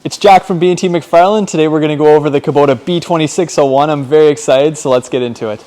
It's Jack from B&T MacFarlane. Today we're going to go over the Kubota B2601. I'm very excited, so let's get into it.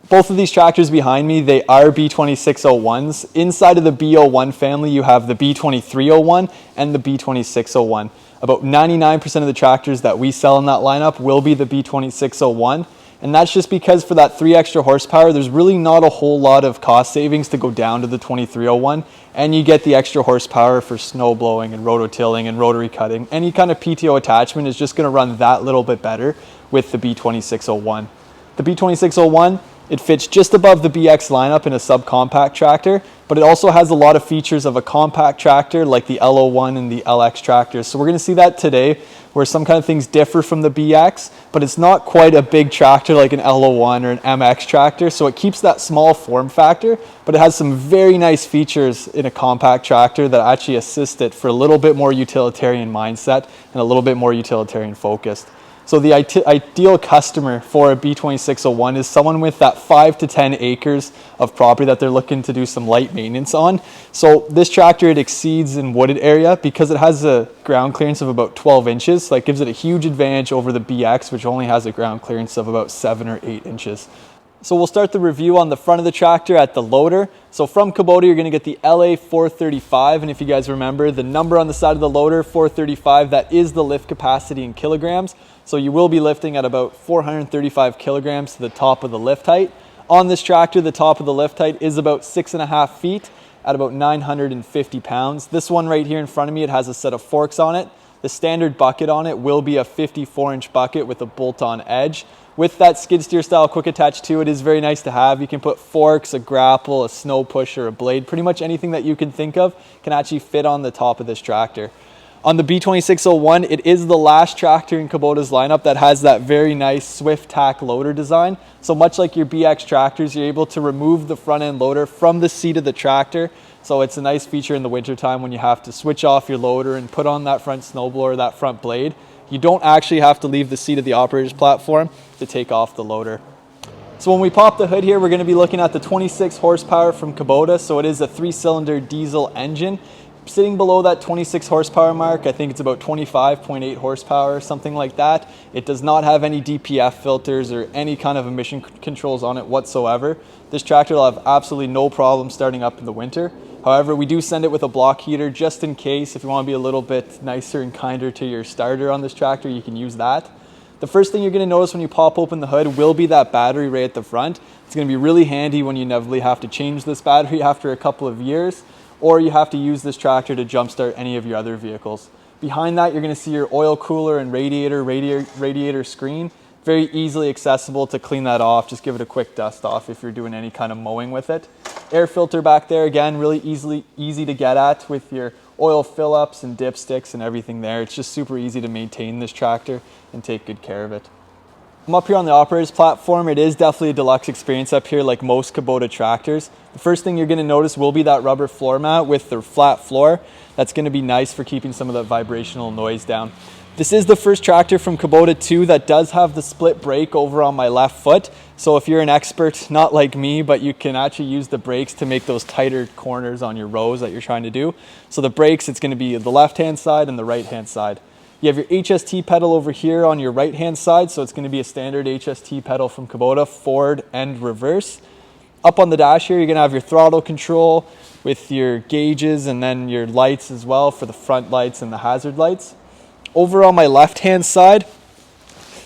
Both of these tractors behind me, they are B2601s. Inside of the B01 family, you have the B2301 and the B2601. About 99% of the tractors that we sell in that lineup will be the B2601. And that's just because for that 3 extra horsepower, there's really not a whole lot of cost savings to go down to the 2301. And you get the extra horsepower for snow blowing and rototilling and rotary cutting. Any kind of PTO attachment is just going to run that little bit better with the B2601. The B2601, it fits just above the BX lineup in a subcompact tractor, but it also has a lot of features of a compact tractor like the L01 and the LX tractors. So we're going to see that today, where some kind of things differ from the BX, but it's not quite a big tractor like an L01 or an MX tractor. So it keeps that small form factor, but it has some very nice features in a compact tractor that actually assist it for a little bit more utilitarian mindset and a little bit more utilitarian focused. So the ideal customer for a B2601 is someone with that 5 to 10 acres of property that they're looking to do some light maintenance on. So this tractor, it exceeds in wooded area because it has a ground clearance of about 12 inches. So that gives it a huge advantage over the BX, which only has a ground clearance of about 7 or 8 inches. So we'll start the review on the front of the tractor at the loader. So from Kubota, you're going to get the LA 435. And if you guys remember, the number on the side of the loader, 435, that is the lift capacity in kilograms. So you will be lifting at about 435 kilograms to the top of the lift height. On this tractor, the top of the lift height is about 6.5 feet at about 950 pounds. This one right here in front of me, it has a set of forks on it. The standard bucket on it will be a 54-inch bucket with a bolt-on edge. With that skid steer style quick attach to it is very nice to have. You can put forks, a grapple, a snow pusher, a blade, pretty much anything that you can think of can actually fit on the top of this tractor. On the B2601, it is the last tractor in Kubota's lineup that has that very nice swift tack loader design. So much like your BX tractors, you're able to remove the front end loader from the seat of the tractor. So it's a nice feature in the wintertime when you have to switch off your loader and put on that front snowblower, that front blade. You don't actually have to leave the seat of the operator's platform to take off the loader. So when we pop the hood here, we're going to be looking at the 26 horsepower from Kubota. So it is a 3-cylinder diesel engine. Sitting below that 26 horsepower mark, I think it's about 25.8 horsepower, something like that. It does not have any DPF filters or any kind of emission controls on it whatsoever. This tractor will have absolutely no problem starting up in the winter. However, we do send it with a block heater just in case. If you want to be a little bit nicer and kinder to your starter on this tractor, you can use that. The first thing you're going to notice when you pop open the hood will be that battery right at the front. It's going to be really handy when you inevitably have to change this battery after a couple of years, or you have to use this tractor to jumpstart any of your other vehicles. Behind that, you're going to see your oil cooler and radiator screen. Very easily accessible to clean that off. Just give it a quick dust off if you're doing any kind of mowing with it. Air filter back there, again, really easy to get at with your oil fill-ups and dipsticks and everything there. It's just super easy to maintain this tractor and take good care of it. I'm up here on the operator's platform. It is definitely a deluxe experience up here like most Kubota tractors. The first thing you're going to notice will be that rubber floor mat with the flat floor. That's going to be nice for keeping some of that vibrational noise down. This is the first tractor from Kubota too that does have the split brake over on my left foot. So if you're an expert, not like me, but you can actually use the brakes to make those tighter corners on your rows that you're trying to do. So the brakes, it's going to be the left-hand side and the right-hand side. You have your HST pedal over here on your right-hand side. So it's going to be a standard HST pedal from Kubota, forward and reverse. Up on the dash here, you're going to have your throttle control with your gauges and then your lights as well for the front lights and the hazard lights. Over on my left-hand side,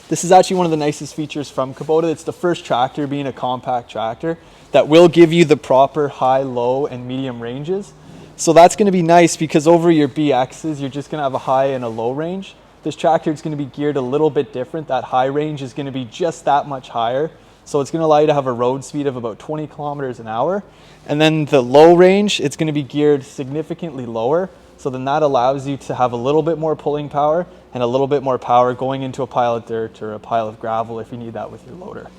this is actually one of the nicest features from Kubota. It's the first tractor being a compact tractor that will give you the proper high, low, and medium ranges. So that's going to be nice because over your BXs, you're just going to have a high and a low range. This tractor is going to be geared a little bit different. That high range is going to be just that much higher. So it's going to allow you to have a road speed of about 20 kilometers an hour. And then the low range, it's going to be geared significantly lower. So then that allows you to have a little bit more pulling power and a little bit more power going into a pile of dirt or a pile of gravel if you need that with your loader.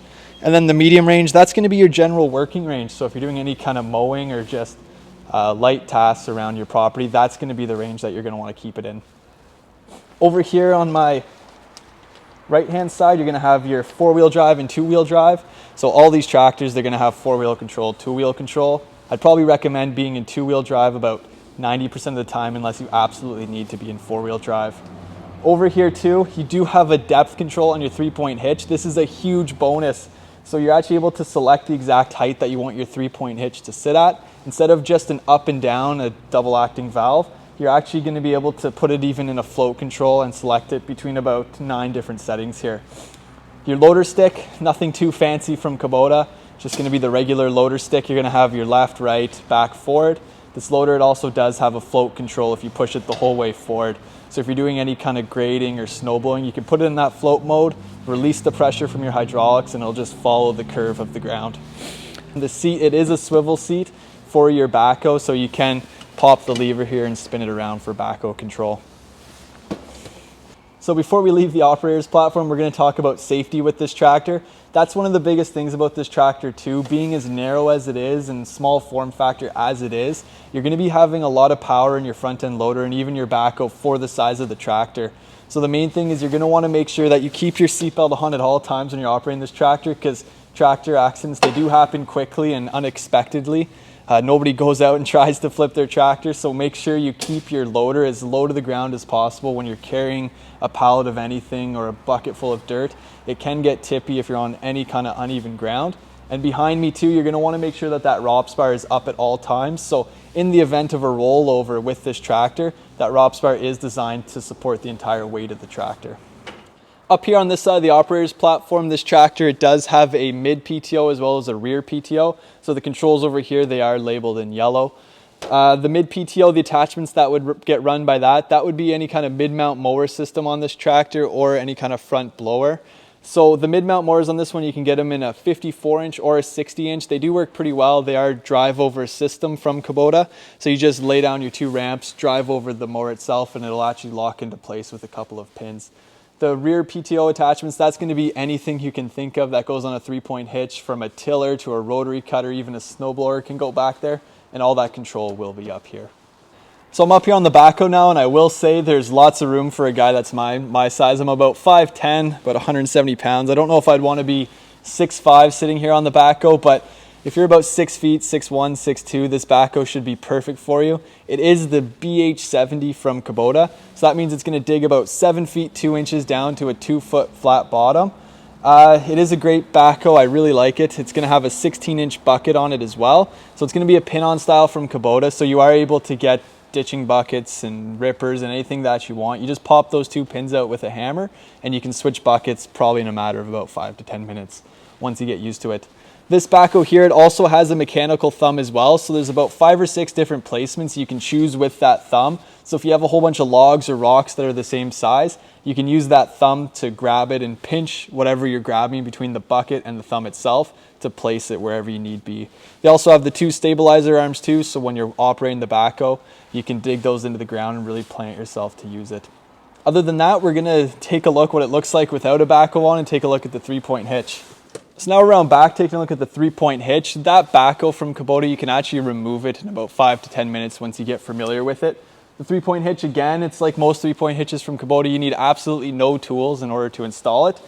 And then the medium range, that's going to be your general working range. So if you're doing any kind of mowing or just light tasks around your property, that's going to be the range that you're going to want to keep it in. Over here on my Right-hand side, you're gonna have your four-wheel drive and two-wheel drive. So all these tractors, they're gonna have four-wheel control, two-wheel control. I'd probably recommend being in two-wheel drive about 90% of the time unless you absolutely need to be in four-wheel drive. Over here too, you do have a depth control on your three-point hitch. This is a huge bonus. So you're actually able to select the exact height that you want your three-point hitch to sit at. Instead of just an up and down, a double acting valve, you're actually going to be able to put it even in a float control and select it between about 9 different settings here. Your loader stick, nothing too fancy from Kubota, just going to be the regular loader stick. You're going to have your left, right, back, forward. This loader, it also does have a float control if you push it the whole way forward. So if you're doing any kind of grading or snow blowing, you can put it in that float mode, release the pressure from your hydraulics, and it'll just follow the curve of the ground. The seat, it is a swivel seat for your backhoe, so you can pop the lever here and spin it around for backhoe control. So before we leave the operator's platform, we're going to talk about safety with this tractor. That's one of the biggest things about this tractor too. Being as narrow as it is and small form factor as it is, you're going to be having a lot of power in your front end loader and even your backhoe for the size of the tractor. So the main thing is you're going to want to make sure that you keep your seatbelt on at all times when you're operating this tractor, because tractor accidents, they do happen quickly and unexpectedly. Nobody goes out and tries to flip their tractor, so make sure you keep your loader as low to the ground as possible when you're carrying a pallet of anything or a bucket full of dirt. It can get tippy if you're on any kind of uneven ground. And behind me too, you're going to want to make sure that that ROPS bar is up at all times. So in the event of a rollover with this tractor, that ROPS bar is designed to support the entire weight of the tractor. Up here on this side of the operator's platform, this tractor, it does have a mid PTO as well as a rear PTO. So the controls over here, they are labeled in yellow. The mid PTO, the attachments that would get run by that would be any kind of mid-mount mower system on this tractor or any kind of front blower. So the mid-mount mowers on this one, you can get them in a 54-inch or a 60-inch. They do work pretty well. They are drive-over system from Kubota. So you just lay down your 2 ramps, drive over the mower itself, and it'll actually lock into place with a couple of pins. The rear PTO attachments, that's going to be anything you can think of that goes on a 3-point hitch, from a tiller to a rotary cutter, even a snowblower can go back there, and all that control will be up here. So I'm up here on the backhoe now, and I will say there's lots of room for a guy that's my size. I'm about 5'10", about 170 pounds. I don't know if I'd want to be 6'5" sitting here on the backhoe, but if you're about 6 feet, 6'1", 6'2", this backhoe should be perfect for you. It is the BH70 from Kubota, so that means it's going to dig about 7 feet 2 inches down to a 2-foot flat bottom. It is a great backhoe. I really like it. It's going to have a 16-inch bucket on it as well, so it's going to be a pin-on style from Kubota, so you are able to get ditching buckets and rippers and anything that you want. You just pop those 2 pins out with a hammer, and you can switch buckets probably in a matter of about 5 to 10 minutes once you get used to it. This backhoe here, it also has a mechanical thumb as well, so there's about 5 or 6 different placements you can choose with that thumb. So if you have a whole bunch of logs or rocks that are the same size, you can use that thumb to grab it and pinch whatever you're grabbing between the bucket and the thumb itself to place it wherever you need be. They also have the 2 stabilizer arms too, so when you're operating the backhoe, you can dig those into the ground and really plant yourself to use it. Other than that, we're going to take a look what it looks like without a backhoe on and take a look at the 3-point hitch. So now around back, taking a look at the 3-point hitch. That backhoe from Kubota, you can actually remove it in about 5 to 10 minutes once you get familiar with it. The 3-point hitch, again, it's like most 3-point hitches from Kubota. You need absolutely no tools in order to install it.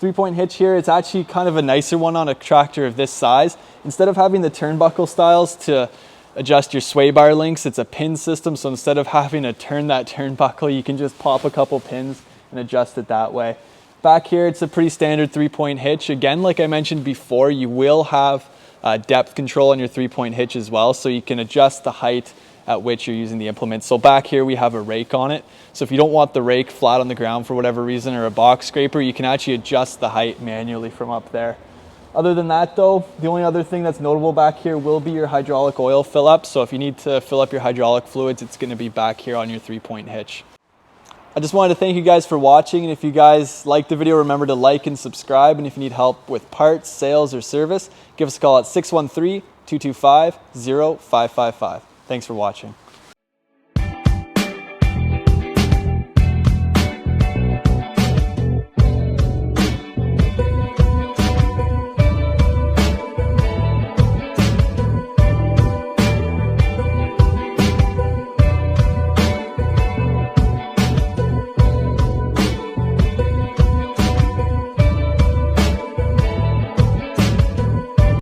3-point hitch here, it's actually kind of a nicer one on a tractor of this size. Instead of having the turnbuckle styles to adjust your sway bar links, it's a pin system. So instead of having to turn that turnbuckle, you can just pop a couple pins and adjust it that way. Back here, it's a pretty standard 3-point hitch. Again, like I mentioned before, you will have depth control on your 3-point hitch as well, so you can adjust the height at which you're using the implement. So back here, we have a rake on it. So if you don't want the rake flat on the ground for whatever reason, or a box scraper, you can actually adjust the height manually from up there. Other than that though, the only other thing that's notable back here will be your hydraulic oil fill up. So if you need to fill up your hydraulic fluids, it's going to be back here on your 3-point hitch. I just wanted to thank you guys for watching, and if you guys liked the video, remember to like and subscribe, and if you need help with parts, sales, or service, give us a call at 613-225-0555. Thanks for watching.